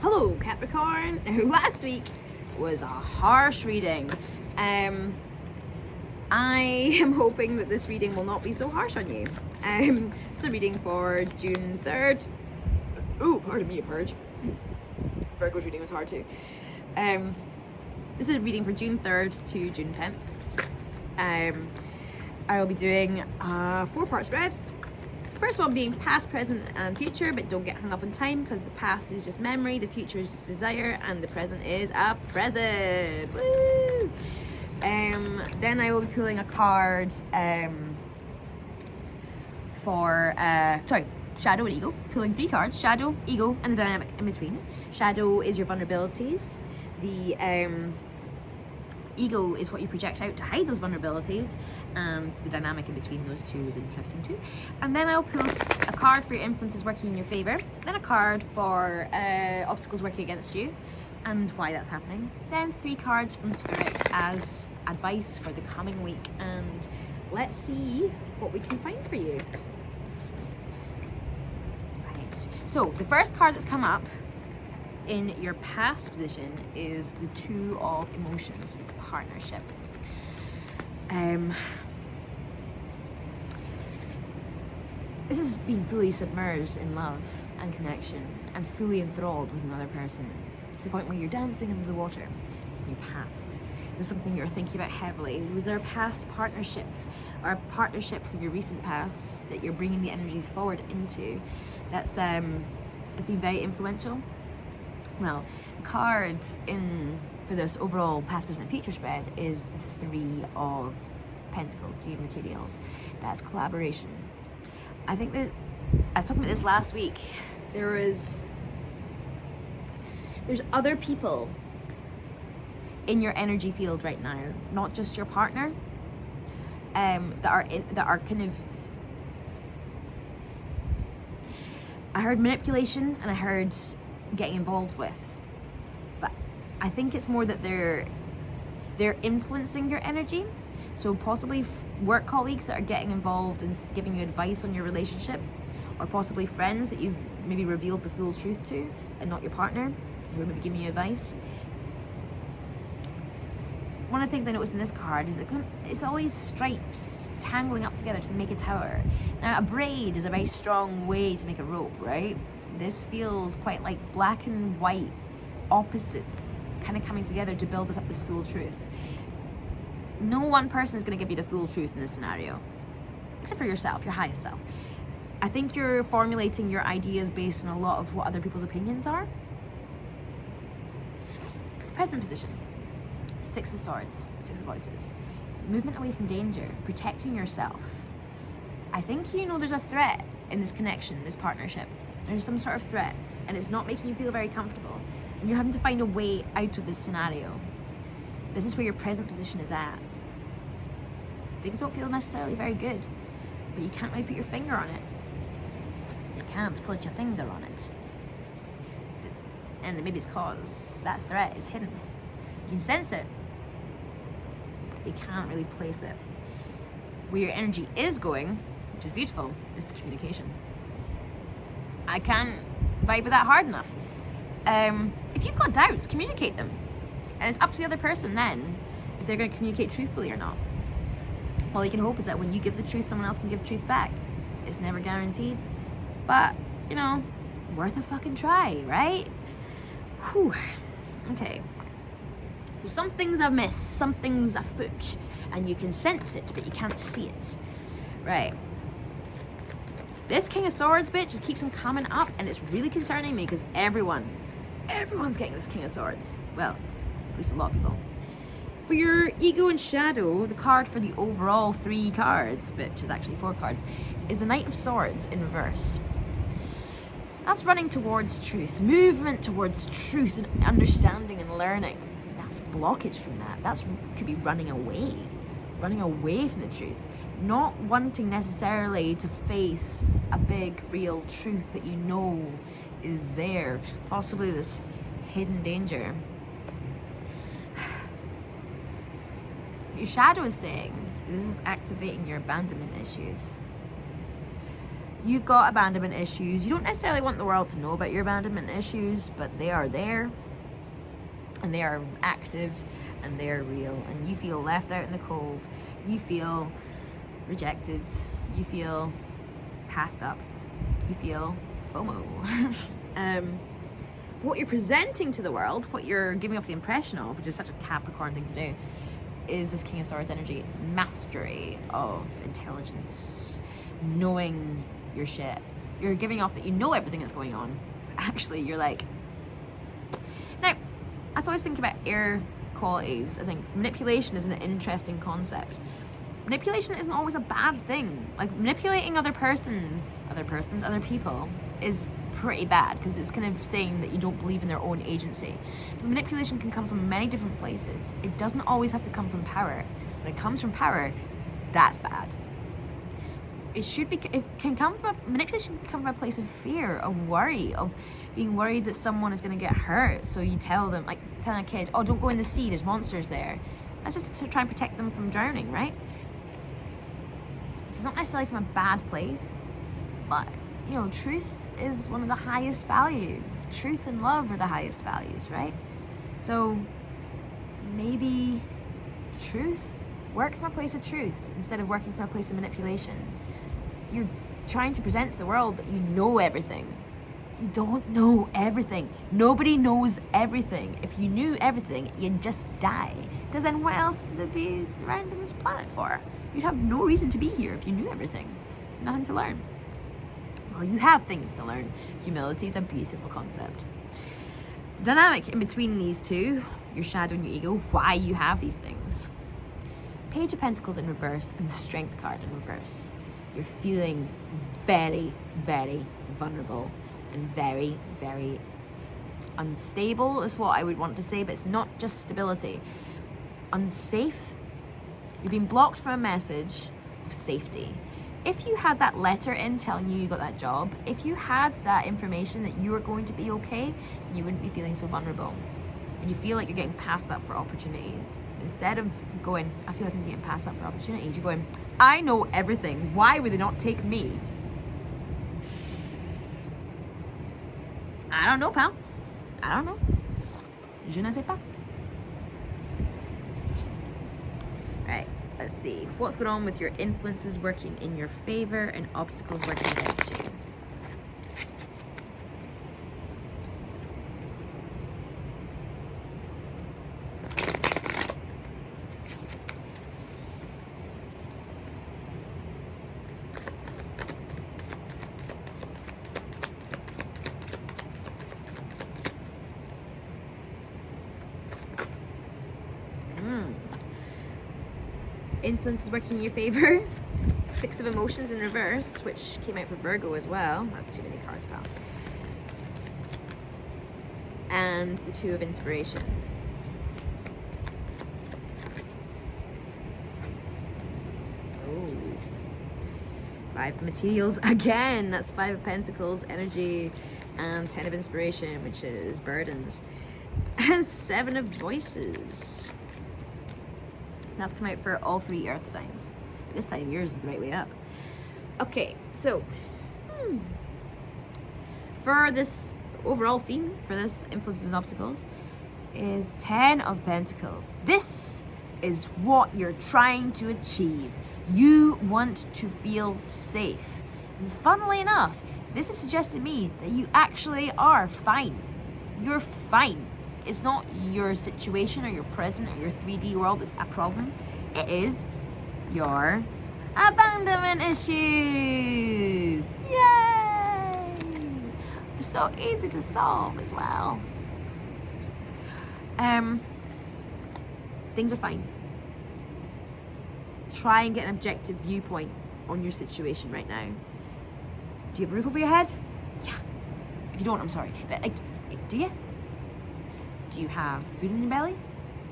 Hello Capricorn. Now last week was a harsh reading. I am hoping that this reading will not be so harsh on you. It's a reading for June 3rd. Oh, pardon me, a purge. Virgo's reading was hard too. This is a reading for June 3rd to June 10th. I will be doing a 4-part spread. The first one being past, present and future, but don't get hung up on time because the past is just memory, the future is just desire, and the present is a present. Woo! Then I will be pulling a card for Shadow and Ego. Pulling 3 cards: Shadow, Ego, and the dynamic in between. Shadow is your vulnerabilities. The Ego is what you project out to hide those vulnerabilities, and the dynamic in between those two is interesting too. And then I'll pull a card for your influences working in your favor, then a card for obstacles working against you and why that's happening, then 3 cards from Spirit as advice for the coming week, and let's see what we can find for you. Right, so the first card that's come up in your past position is the 2 of emotions, partnership. This is being fully submerged in love and connection and fully enthralled with another person to the point where you're dancing under the water. It's in your past. This is something you're thinking about heavily. Was there a past partnership or a partnership from your recent past that you're bringing the energies forward into that's it's been very influential? Well, the cards for this overall past, present, and future spread is the 3 of Pentacles, 3 of materials. That's collaboration. I think I was talking about this last week. There's other people in your energy field right now, not just your partner, that are kind of. I heard manipulation and I heard getting involved with, but I think it's more that they're influencing your energy. So possibly work colleagues that are getting involved and giving you advice on your relationship, or possibly friends that you've maybe revealed the full truth to and not your partner, who are maybe giving you advice. One of the things I noticed in this card is that it's all these stripes tangling up together to make a tower. Now, a braid is a very strong way to make a rope, right? This feels quite like black and white opposites kind of coming together to build this up, this full truth. No one person is going to give you the full truth in this scenario, except for yourself, your highest self. I think you're formulating your ideas based on a lot of what other people's opinions are. Present position. 6 of Swords, 6 of Voices. Movement away from danger, protecting yourself. I think there's a threat in this connection, this partnership. There's some sort of threat, and it's not making you feel very comfortable. And you're having to find a way out of this scenario. This is where your present position is at. Things don't feel necessarily very good, but you can't really put your finger on it. You can't put your finger on it. And maybe it's because that threat is hidden. You can sense it, but you can't really place it. Where your energy is going, which is beautiful, is to communication. I can't vibe with that hard enough. If you've got doubts, communicate them. And it's up to the other person then if they're going to communicate truthfully or not. All you can hope is that when you give the truth, someone else can give truth back. It's never guaranteed, but worth a fucking try, right? Whew. Okay. So something's amiss, something's afoot, and you can sense it, but you can't see it. Right. This King of Swords bitch just keeps on coming up, and it's really concerning me because everyone's getting this King of Swords. Well, at least a lot of people. For your Ego and Shadow, the card for the overall 3 cards, which is actually 4 cards, is the Knight of Swords in reverse. That's running towards truth, movement towards truth and understanding and learning. That's blockage from that. Could be running away from the truth. Not wanting necessarily to face a big, real truth that you know is there. Possibly this hidden danger. Your Shadow is saying this is activating your abandonment issues. You've got abandonment issues. You don't necessarily want the world to know about your abandonment issues, but they are there, and they are active, and they are real, and you feel left out in the cold. You feel rejected. You feel passed up. You feel FOMO. What you're presenting to the world, what you're giving off the impression of, which is such a Capricorn thing to do, is this King of Swords energy. Mastery of intelligence. Knowing your shit. You're giving off that you know everything that's going on. Actually, you're like... Now, that's always think about air qualities. I think manipulation is an interesting concept. Manipulation isn't always a bad thing. Like, manipulating other people is pretty bad, because it's kind of saying that you don't believe in their own agency. But manipulation can come from many different places. It doesn't always have to come from power. When it comes from power, that's bad. Manipulation can come from a place of fear, of worry, of being worried that someone is going to get hurt. So you tell them, like telling a kid, oh, don't go in the sea, there's monsters there. That's just to try and protect them from drowning, right? So it's not necessarily from a bad place, but, you know, truth is one of the highest values. Truth and love are the highest values, right? So maybe truth, work from a place of truth instead of working from a place of manipulation. You're trying to present to the world that you know everything. You don't know everything. Nobody knows everything. If you knew everything, you'd just die. Because then what else would there be around on this planet for? You'd have no reason to be here if you knew everything. Nothing to learn. Well, you have things to learn. Humility is a beautiful concept. Dynamic in between these two, your shadow and your ego, why you have these things. Page of Pentacles in reverse and the Strength card in reverse. You're feeling very, very vulnerable and very, very unstable is what I would want to say, but it's not just stability. Unsafe. You're being blocked from a message of safety. If you had that letter in telling you got that job, if you had that information that you were going to be okay, you wouldn't be feeling so vulnerable. And you feel like you're getting passed up for opportunities. Instead of going, I feel like I'm getting passed up for opportunities, you're going, I know everything. Why would they not take me? I don't know, pal. I don't know. Je ne sais pas. Right, let's see. What's going on with your influences working in your favor and obstacles working against you? Influence is working in your favor. Six of Emotions in reverse, which came out for Virgo as well. That's too many cards, pal. And the Two of Inspiration. Oh. Five of Materials again. That's Five of Pentacles energy. And Ten of Inspiration, which is burdens. And Seven of Voices. That's come out for all three earth signs. This time yours is the right way up. Okay, so for this overall theme for this influences and obstacles is 10 of Pentacles. This is what you're trying to achieve. You want to feel safe. And funnily enough, this is suggesting to me that you actually are fine. You're fine. It's not your situation or your present or your 3D world that's a problem. It is your abandonment issues. Yay! They're so easy to solve as well. Things are fine. Try and get an objective viewpoint on your situation right now. Do you have a roof over your head? Yeah. If you don't, I'm sorry. But do you? Do you have food in your belly?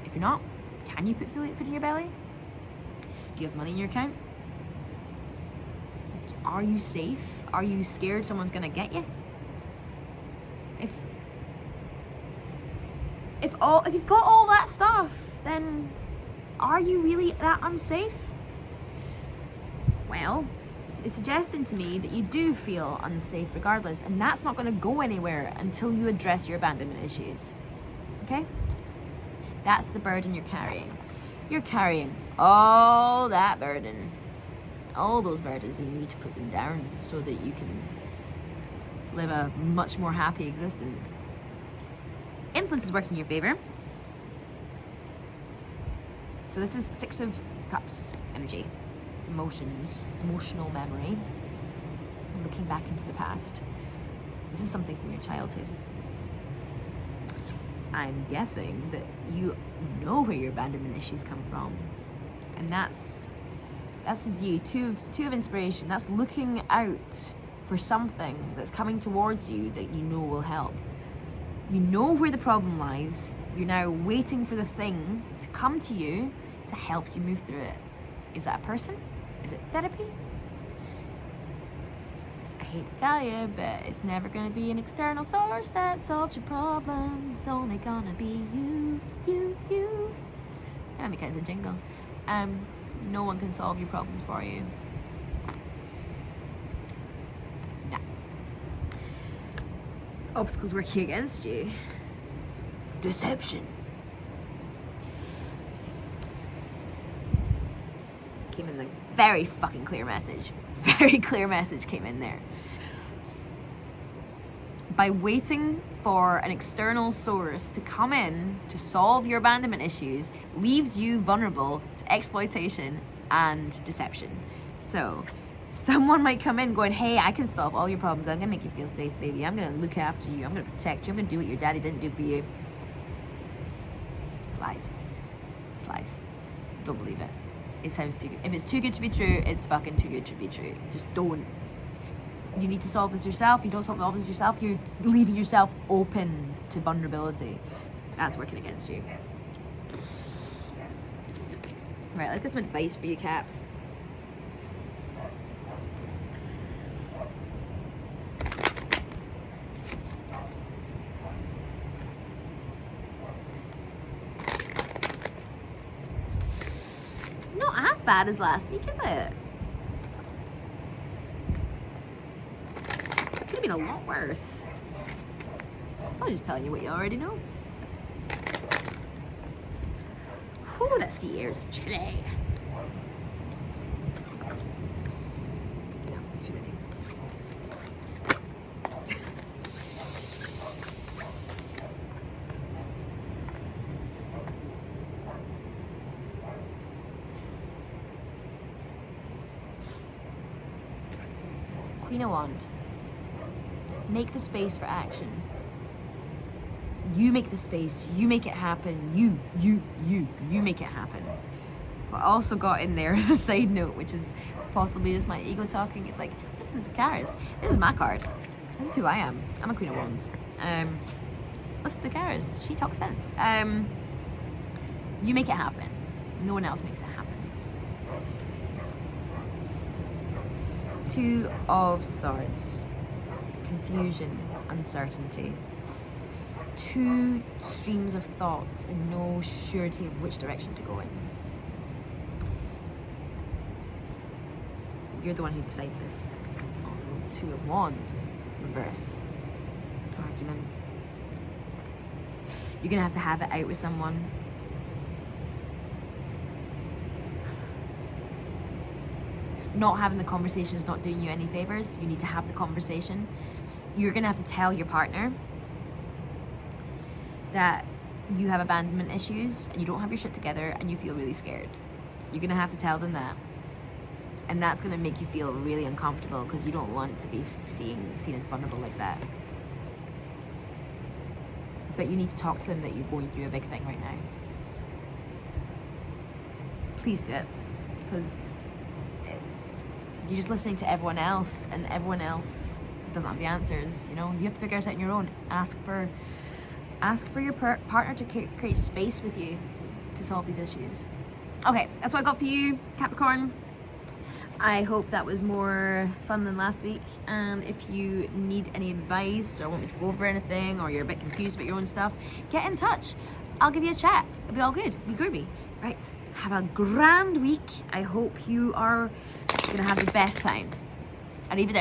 If you're not, can you put food in your belly? Do you have money in your account? Are you safe? Are you scared someone's gonna get you? If you've got all that stuff, then are you really that unsafe? Well, is suggesting to me that you do feel unsafe regardless, and that's not going to go anywhere until you address your abandonment issues. Okay? That's the burden you're carrying. You're carrying all that burden, all those burdens, and you need to put them down so that you can live a much more happy existence. Influence is working in your favor. So this is 6 of Cups energy. It's emotions, emotional memory, looking back into the past. This is something from your childhood. I'm guessing that you know where your abandonment issues come from. And that's is you. Two of inspiration. That's looking out for something that's coming towards you that you know will help. You know where the problem lies. You're now waiting for the thing to come to you to help you move through it. Is that a person? Is it therapy? I hate to tell you, but it's never gonna be an external source that solves your problems. It's only gonna be you. That becomes a jingle. No one can solve your problems for you. No. Obstacles working against you. Deception. Came in a very fucking clear message. Very clear message came in there. By waiting for an external source to come in to solve your abandonment issues leaves you vulnerable to exploitation and deception. So someone might come in going, hey, I can solve all your problems. I'm gonna make you feel safe, baby. I'm gonna look after you. I'm gonna protect you. I'm gonna do what your daddy didn't do for you. It's lies. It's lies. Don't believe it. It sounds too good. If it's too good to be true, it's fucking too good to be true. Just don't. You need to solve this yourself. You don't solve this yourself, you're leaving yourself open to vulnerability. That's working against you. Right, let's get some advice for you, Caps. Not as bad as last week, is it? Could have been a lot worse. I'll just tell you what you already know. Whew, that sea air is chilly. No, too many. Queen of Wands. Make the space for action. You make the space. You make it happen. You make it happen. What I also got in there as a side note, which is possibly just my ego talking, it's like, listen to Karis. This is my card. This is who I am. I'm a Queen of Wands. Listen to Karis. She talks sense. You make it happen. No one else makes it happen. 2 of Swords. Confusion, uncertainty. 2 streams of thoughts and no surety of which direction to go in. You're the one who decides this. Also, 2 of Wands, reverse. Argument. You're gonna have it out with someone. Not having the conversation is not doing you any favors. You need to have the conversation. You're gonna have to tell your partner that you have abandonment issues and you don't have your shit together and you feel really scared. You're gonna have to tell them that. And that's gonna make you feel really uncomfortable because you don't want to be seen as vulnerable like that. But you need to talk to them that you're going through a big thing right now. Please do it, because you're just listening to everyone else, and everyone else doesn't have the answers. You know, you have to figure it out on your own. Ask for your partner to create space with you to solve these issues. Okay, that's what I got for you, Capricorn. I hope that was more fun than last week. And if you need any advice or want me to go over anything, or you're a bit confused about your own stuff, get in touch. I'll give you a chat. It'll be all good. It'll be groovy. Right. Have a grand week. I hope you are gonna have the best time. I'll leave it there.